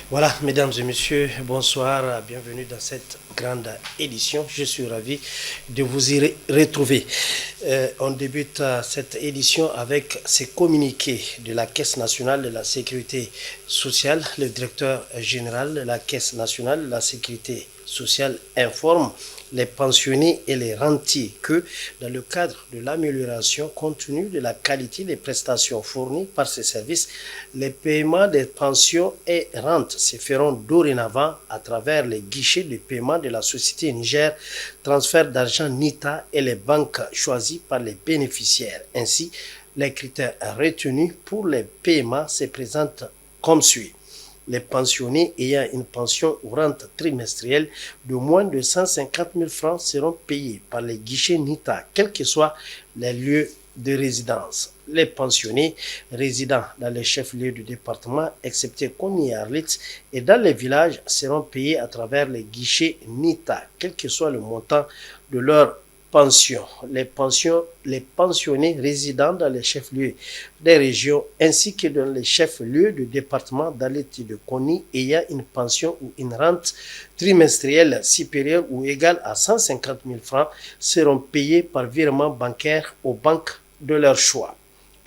Voilà, mesdames et messieurs, bonsoir, bienvenue dans cette grande édition. Je suis ravi de vous y retrouver. On débute cette édition avec ces communiqués de la Caisse nationale de la sécurité sociale. Le directeur général de la Caisse nationale de la sécurité sociale informe les pensionnés et les rentiers que, dans le cadre de l'amélioration continue de la qualité des prestations fournies par ces services, les paiements des pensions et rentes se feront dorénavant à travers les guichets de paiement de la société Niger, transfert d'argent NITA et les banques choisies par les bénéficiaires. Ainsi, les critères retenus pour les paiements se présentent comme suit. Les pensionnés ayant une pension ou rente trimestrielle de moins de 150 000 francs seront payés par les guichets NITA, quels que soient les lieux de résidence. Les pensionnés résidant dans les chefs-lieux du département, excepté Kony et Arlit, et dans les villages seront payés à travers les guichets NITA, quel que soit le montant de leur pension. Les pensionnés résidant dans les chefs-lieux des régions ainsi que dans les chefs-lieux du département d'Arlit et de Kony ayant une pension ou une rente trimestrielle supérieure ou égale à 150 000 francs seront payés par virement bancaire aux banques de leur choix.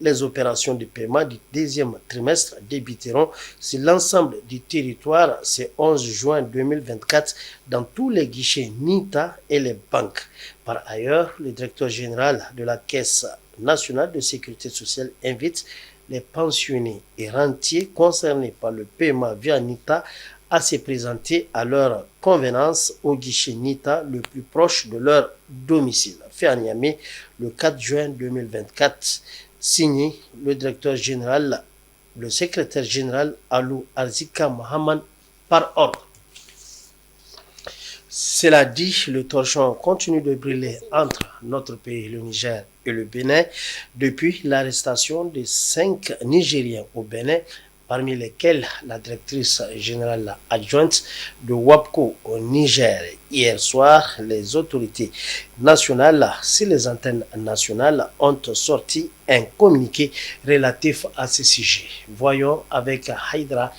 Les opérations de paiement du deuxième trimestre débuteront sur l'ensemble du territoire ce 11 juin 2024 dans tous les guichets NITA et les banques. Par ailleurs, le directeur général de la Caisse nationale de sécurité sociale invite les pensionnés et rentiers concernés par le paiement via NITA à se présenter à leur convenance au guichet NITA le plus proche de leur domicile. Fait à Niamey le 4 juin 2024. Signé le directeur général, le secrétaire général Alou Arzika Mohamed par ordre. Cela dit, le torchon continue de brûler entre notre pays, le Niger et le Bénin depuis l'arrestation de 5 Nigériens au Bénin, parmi lesquels la directrice générale adjointe de WAPCO au Niger. Hier soir, les autorités nationales, sur les antennes nationales, ont sorti un communiqué relatif à ce sujet. Voyons avec Haïdra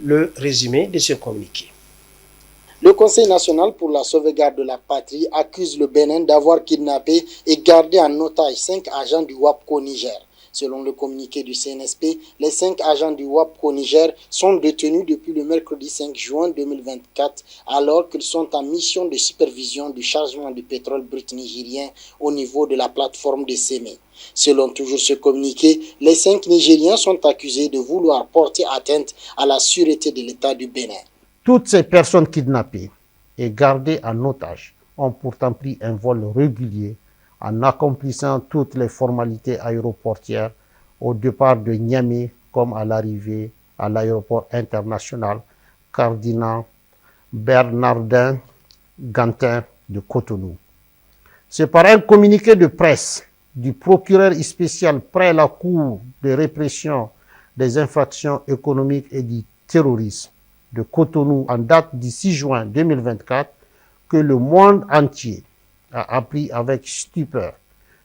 le résumé de ce communiqué. Le Conseil national pour la sauvegarde de la patrie accuse le Bénin d'avoir kidnappé et gardé en otage 5 agents du WAPCO Niger. Selon le communiqué du CNSP, les 5 agents du WAPCO Niger sont détenus depuis le mercredi 5 juin 2024 alors qu'ils sont en mission de supervision du chargement du pétrole brut nigérien au niveau de la plateforme de Sémé. Selon toujours ce communiqué, les 5 Nigériens sont accusés de vouloir porter atteinte à la sûreté de l'État du Bénin. Toutes ces personnes kidnappées et gardées en otage ont pourtant pris un vol régulier en accomplissant toutes les formalités aéroportières au départ de Niamey comme à l'arrivée à l'aéroport international Cardinal Bernardin Gantin de Cotonou. C'est par un communiqué de presse du procureur spécial près la Cour de répression des infractions économiques et du terrorisme de Cotonou en date du 6 juin 2024 que le monde entier a appris avec stupeur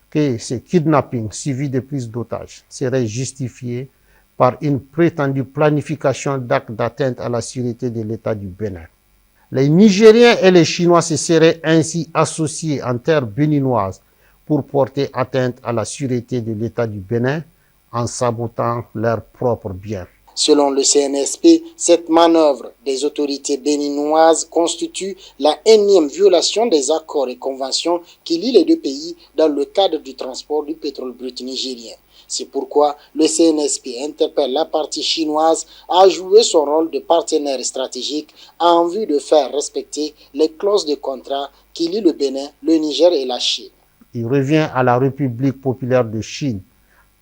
que ce kidnapping suivi de prise d'otages serait justifié par une prétendue planification d'actes d'atteinte à la sûreté de l'État du Bénin. Les Nigériens et les Chinois se seraient ainsi associés en terre béninoise pour porter atteinte à la sûreté de l'État du Bénin en sabotant leurs propres biens. Selon le CNSP, cette manœuvre des autorités béninoises constitue la énième violation des accords et conventions qui lient les deux pays dans le cadre du transport du pétrole brut nigérien. C'est pourquoi le CNSP interpelle la partie chinoise à jouer son rôle de partenaire stratégique en vue de faire respecter les clauses de contrat qui lient le Bénin, le Niger et la Chine. Il revient à la République populaire de Chine,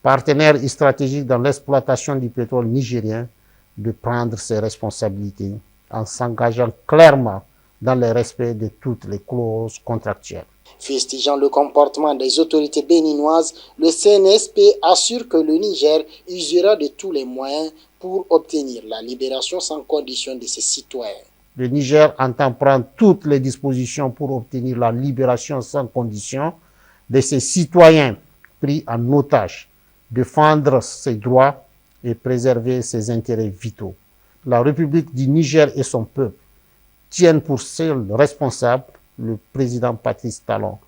partenaire stratégique dans l'exploitation du pétrole nigérien, de prendre ses responsabilités en s'engageant clairement dans le respect de toutes les clauses contractuelles. Fustigeant le comportement des autorités béninoises, le CNSP assure que le Niger usera de tous les moyens pour obtenir la libération sans condition de ses citoyens. Le Niger entend prendre toutes les dispositions pour obtenir la libération sans condition de ses citoyens pris en otage, défendre ses droits et préserver ses intérêts vitaux. la République du Niger et son peuple tiennent pour seul responsable le président Patrice Talon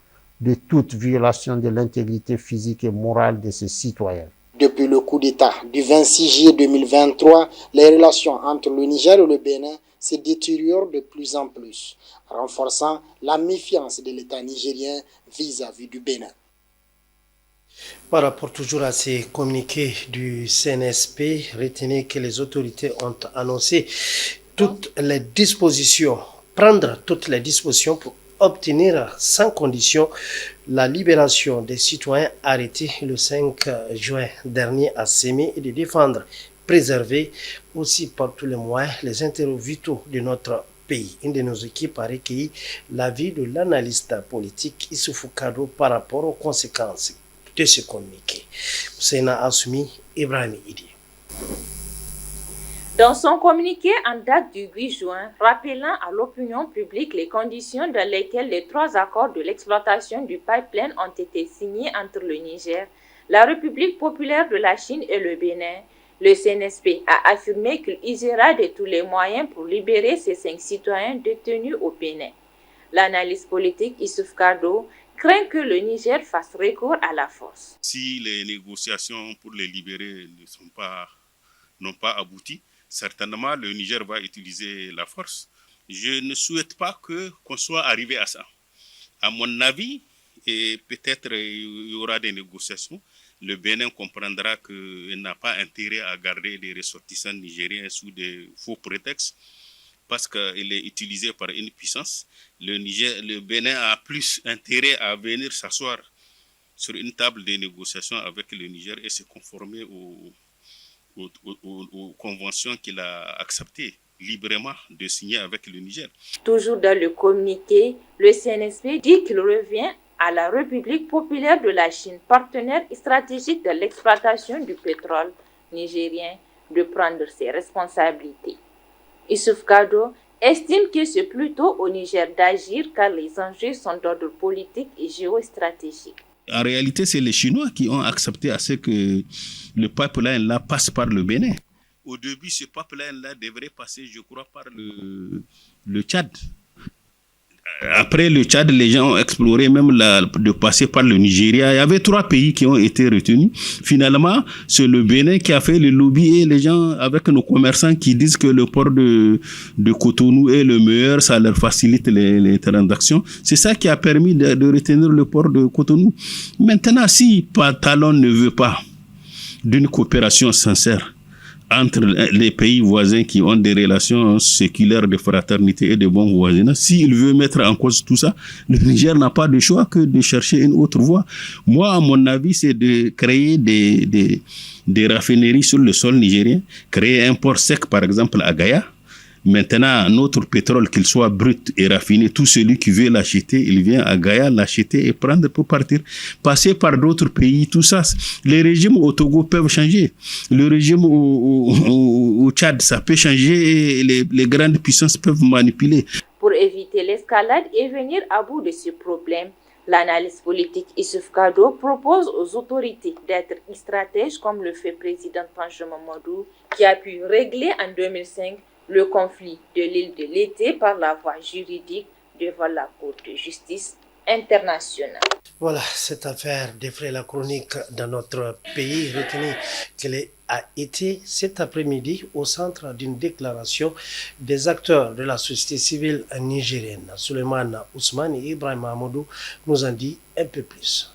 de toute violation de l'intégrité physique et morale de ses citoyens. Depuis le coup d'État du 26 juillet 2023, les relations entre le Niger et le Bénin se détériorent de plus en plus, renforçant la méfiance de l'État nigérien vis-à-vis du Bénin. Par rapport toujours à ces communiqués du CNSP, retenez que les autorités ont annoncé prendre toutes les dispositions pour obtenir sans condition la libération des citoyens arrêtés le 5 juin dernier à Sémé et de défendre, préserver aussi par tous les moyens les intérêts vitaux de notre pays. Une de nos équipes a recueilli l'avis de l'analyste politique Issoufou Kado par rapport aux conséquences de ce communiqué. Ousseina Assoumi, Ibrahim Idi. Dans son communiqué en date du 8 juin, rappelant à l'opinion publique les conditions dans lesquelles les 3 accords de l'exploitation du pipeline ont été signés entre le Niger, la République populaire de la Chine et le Bénin, le CNSP a affirmé qu'il usera de tous les moyens pour libérer ces 5 citoyens détenus au Bénin. L'analyste politique Issoufou Kado craint que le Niger fasse recours à la force. Si les négociations pour les libérer n'ont pas abouti, certainement le Niger va utiliser la force. Je ne souhaite pas qu'on soit arrivé à ça. À mon avis, et peut-être il y aura des négociations, le Bénin comprendra qu'il n'a pas intérêt à garder des ressortissants nigériens sous des faux prétextes parce qu'il est utilisé par une puissance. Le Bénin a plus intérêt à venir s'asseoir sur une table de négociation avec le Niger et se conformer aux conventions qu'il a acceptées librement de signer avec le Niger. Toujours dans le communiqué, le CNSP dit qu'il revient à la République populaire de la Chine, partenaire stratégique de l'exploitation du pétrole nigérien, de prendre ses responsabilités. Issoufou Kado estime que c'est plutôt au Niger d'agir car les enjeux sont d'ordre politique et géostratégique. En réalité, c'est les Chinois qui ont accepté à ce que le pipeline-là passe par le Bénin. Au début, ce pipeline-là devrait passer, je crois, par le Tchad. Après le Tchad, les gens ont exploré même de passer par le Nigeria. Il y avait 3 pays qui ont été retenus. Finalement, c'est le Bénin qui a fait le lobby et les gens, avec nos commerçants qui disent que le port de Cotonou est le meilleur, ça leur facilite les transactions. C'est ça qui a permis de retenir le port de Cotonou. Maintenant, si Talon ne veut pas d'une coopération sincère entre les pays voisins qui ont des relations séculaires de fraternité et de bon voisinage, s'il veut mettre en cause tout ça, le Niger n'a pas de choix que de chercher une autre voie. Moi, à mon avis, c'est de créer des raffineries sur le sol nigérien, créer un port sec, par exemple, à Gaïa. Maintenant, notre pétrole, qu'il soit brut et raffiné, tout celui qui veut l'acheter, il vient à Gaïa l'acheter et prendre pour partir. Passer par d'autres pays, tout ça. Les régimes au Togo peuvent changer. Le régime au Tchad, ça peut changer et les grandes puissances peuvent manipuler. Pour éviter l'escalade et venir à bout de ce problème, l'analyste politique Issoufou Kado propose aux autorités d'être stratèges comme le fait président Tandja Mamadou, qui a pu régler en 2005 le conflit de l'île de l'Été par la voie juridique devant la Cour de justice internationale. Voilà, cette affaire défraie la chronique dans notre pays. Retenez qu'elle a été cet après-midi au centre d'une déclaration des acteurs de la société civile nigérienne. Souleymane Ousmane et Ibrahim Amadou nous en dit un peu plus.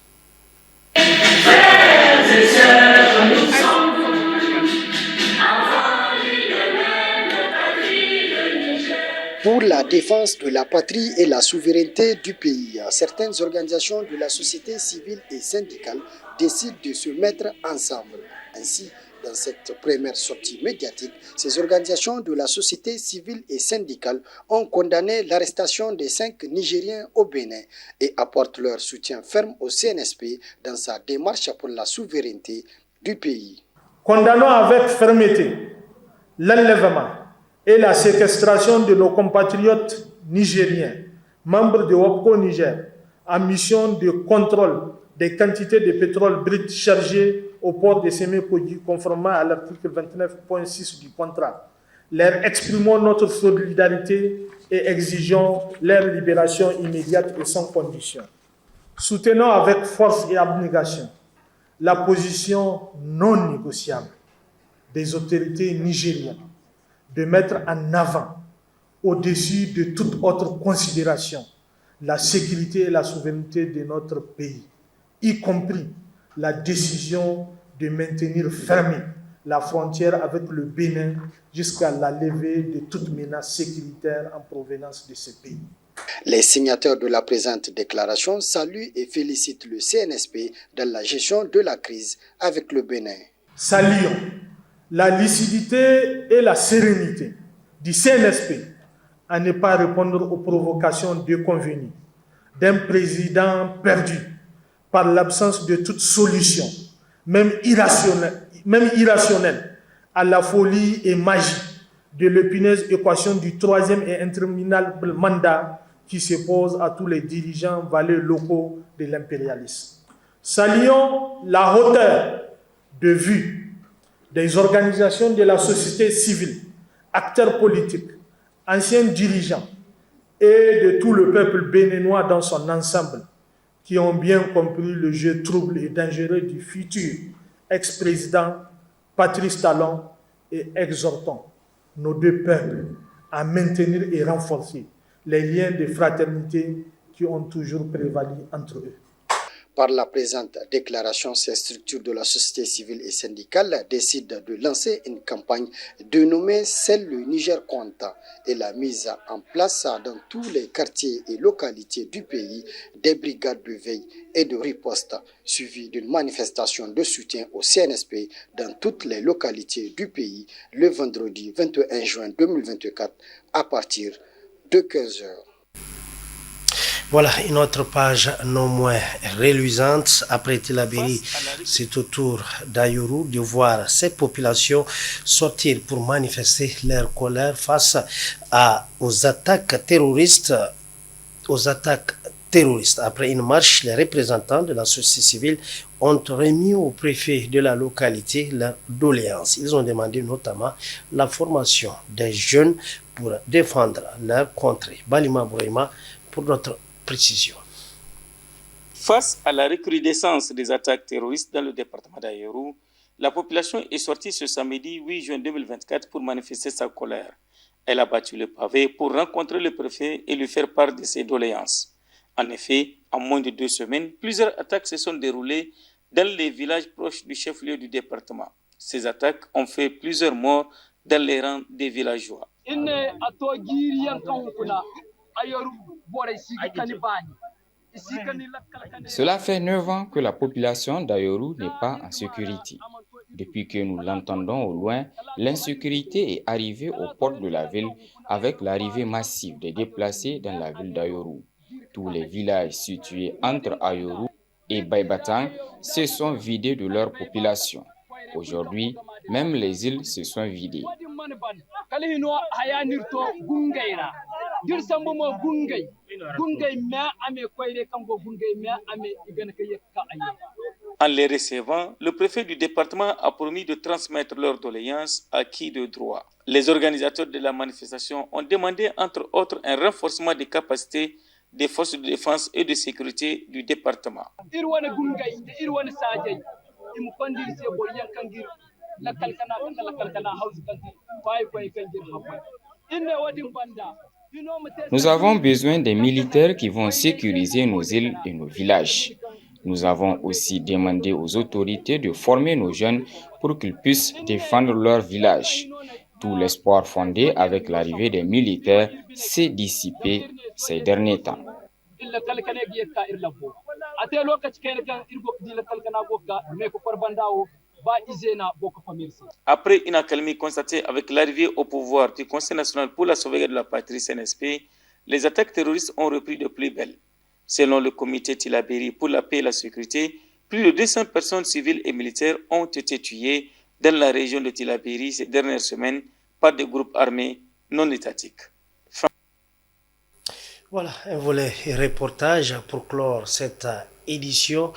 Pour la défense de la patrie et la souveraineté du pays, certaines organisations de la société civile et syndicale décident de se mettre ensemble. Ainsi, dans cette première sortie médiatique, ces organisations de la société civile et syndicale ont condamné l'arrestation des 5 Nigériens au Bénin et apportent leur soutien ferme au CNSP dans sa démarche pour la souveraineté du pays. Condamnons avec fermeté l'enlèvement et la séquestration de nos compatriotes nigériens, membres de WAPCO Niger, en mission de contrôle des quantités de pétrole brut chargées au port de Sémé-Kogi, conformément à l'article 29.6 du contrat. Leur exprimons notre solidarité et exigeons leur libération immédiate et sans condition. Soutenons avec force et abnégation la position non négociable des autorités nigériennes de mettre en avant, au-dessus de toute autre considération, la sécurité et la souveraineté de notre pays, y compris la décision de maintenir fermée la frontière avec le Bénin jusqu'à la levée de toute menace sécuritaire en provenance de ce pays. Les signataires de la présente déclaration saluent et félicitent le CNSP dans la gestion de la crise avec le Bénin. Saluons la lucidité et la sérénité du CNSP à ne pas répondre aux provocations déconvenues d'un président perdu par l'absence de toute solution, même irrationnelle, à la folie et magie de l'épineuse équation du troisième et interminable mandat qui se pose à tous les dirigeants valets locaux de l'impérialisme. Saluons la hauteur de vue des organisations de la société civile, acteurs politiques, anciens dirigeants et de tout le peuple béninois dans son ensemble qui ont bien compris le jeu trouble et dangereux du futur ex-président Patrice Talon et exhortons nos deux peuples à maintenir et renforcer les liens de fraternité qui ont toujours prévalu entre eux. Par la présente déclaration, ces structures de la société civile et syndicale décident de lancer une campagne dénommée Seul le Niger compte et la mise en place dans tous les quartiers et localités du pays des brigades de veille et de riposte, suivie d'une manifestation de soutien au CNSP dans toutes les localités du pays le vendredi 21 juin 2024 à partir de 15 h. Voilà une autre page non moins reluisante. Après Tillabéri, c'est au tour d'Ayoru de voir ces populations sortir pour manifester leur colère face aux attaques terroristes. Après une marche, les représentants de la société civile ont remis au préfet de la localité leur doléance. Ils ont demandé notamment la formation des jeunes pour défendre leur contrée. Balima Bourema pour notre précision. Face à la recrudescence des attaques terroristes dans le département d'Ayoru, la population est sortie ce samedi 8 juin 2024 pour manifester sa colère. Elle a battu le pavé pour rencontrer le préfet et lui faire part de ses doléances. En effet, en moins de 2 semaines, plusieurs attaques se sont déroulées dans les villages proches du chef-lieu du département. Ces attaques ont fait plusieurs morts dans les rangs des villageois. Cela fait 9 ans que la population d'Ayoru n'est pas en sécurité. Depuis que nous l'entendons au loin, l'insécurité est arrivée aux portes de la ville avec l'arrivée massive des déplacés dans la ville d'Ayoru. Tous les villages situés entre Ayoru et Baïbatang se sont vidés de leur population. Aujourd'hui, même les îles se sont vidées. En les recevant, le préfet du département a promis de transmettre leurs doléances à qui de droit. Les organisateurs de la manifestation ont demandé entre autres un renforcement des capacités des forces de défense et de sécurité du département. Nous avons besoin des militaires qui vont sécuriser nos îles et nos villages. Nous avons aussi demandé aux autorités de former nos jeunes pour qu'ils puissent défendre leur village. Tout l'espoir fondé avec l'arrivée des militaires s'est dissipé ces derniers temps. Après une accalmie constatée avec l'arrivée au pouvoir du Conseil national pour la sauvegarde de la patrie CNSP, les attaques terroristes ont repris de plus belle. Selon le comité Tillabéri pour la paix et la sécurité, plus de 200 personnes civiles et militaires ont été tuées dans la région de Tillabéri ces dernières semaines par des groupes armés non étatiques. Voilà un volet reportage pour clore cette édition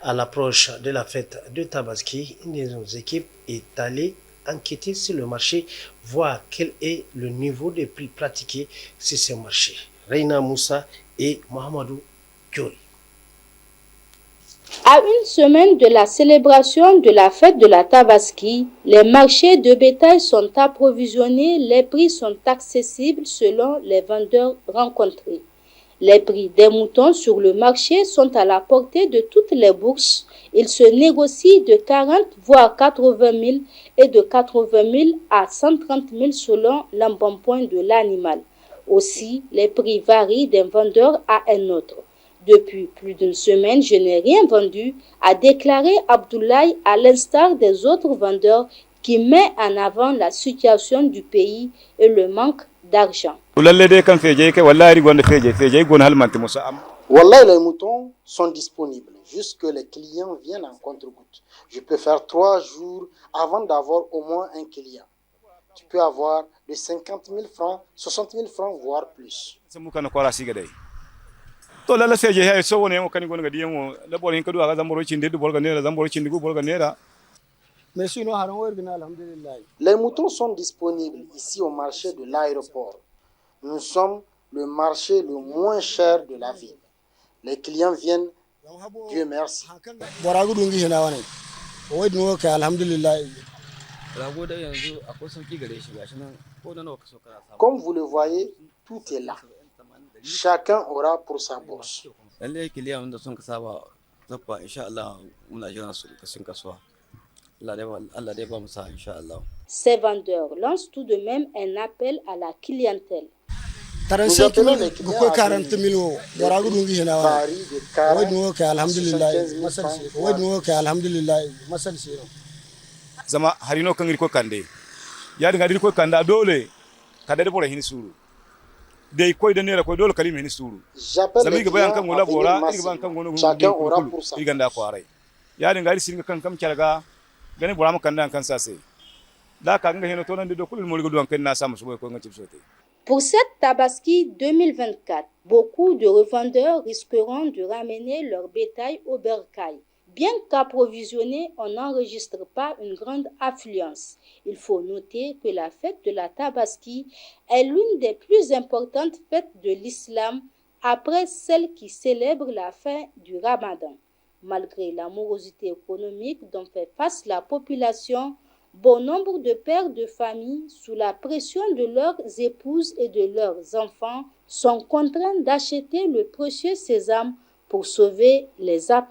à l'approche de la fête de Tabaski. Une de nos équipes est allée enquêter sur le marché, voir quel est le niveau des prix pratiqués sur ces marchés. Reina Moussa et Mohamedou Diori. À une semaine de la célébration de la fête de la Tabaski, les marchés de bétail sont approvisionnés, les prix sont accessibles selon les vendeurs rencontrés. Les prix des moutons sur le marché sont à la portée de toutes les bourses. Ils se négocient de 40 voire 80 000 et de 80 000 à 130 000 selon l'embonpoint de l'animal. Aussi, les prix varient d'un vendeur à un autre. Depuis plus d'une semaine, je n'ai rien vendu, a déclaré Abdoulaye à l'instar des autres vendeurs qui met en avant la situation du pays et le manque d'argent. Wallahi, les moutons sont disponibles, juste que les clients viennent en compte-gouttes. Je peux faire 3 jours avant d'avoir au moins un client. Tu peux avoir de 50 000 francs, 60 000 francs, voire plus. Les moutons sont disponibles ici au marché de l'aéroport. Nous sommes le marché le moins cher de la ville. Les clients viennent, Dieu merci. Comme vous le voyez, tout est là. Chacun aura pour sa bourse. Ces vendeurs lancent tout de même un appel à la clientèle. Nous appelons les clients à venir. Les prix varient de 40 à 75 000 francs. Zama harino kan irko kande ya dinga irko kanda dole kada bora hin suru dai koy da nera koy dole kalime hin suru zami ga bayan kan gola bora ga bayan kan gono chacun aura pour sa iganda ko arai ya dinga irsin kan kam kyarga gani bora makan dan kan sase da ka nga hino to nan do kulul mo ligo do kan na samu so ko ngati sote. Pour cette Tabaski 2024, beaucoup de revendeurs risqueront de ramener leur bétail au bercail. Bien qu'approvisionnés, on n'enregistre pas une grande affluence. Il faut noter que la fête de la Tabaski est l'une des plus importantes fêtes de l'islam après celle qui célèbre la fin du Ramadan. Malgré la morosité économique dont fait face la population, bon nombre de pères de famille, sous la pression de leurs épouses et de leurs enfants, sont contraints d'acheter le précieux sésame pour sauver les appareils.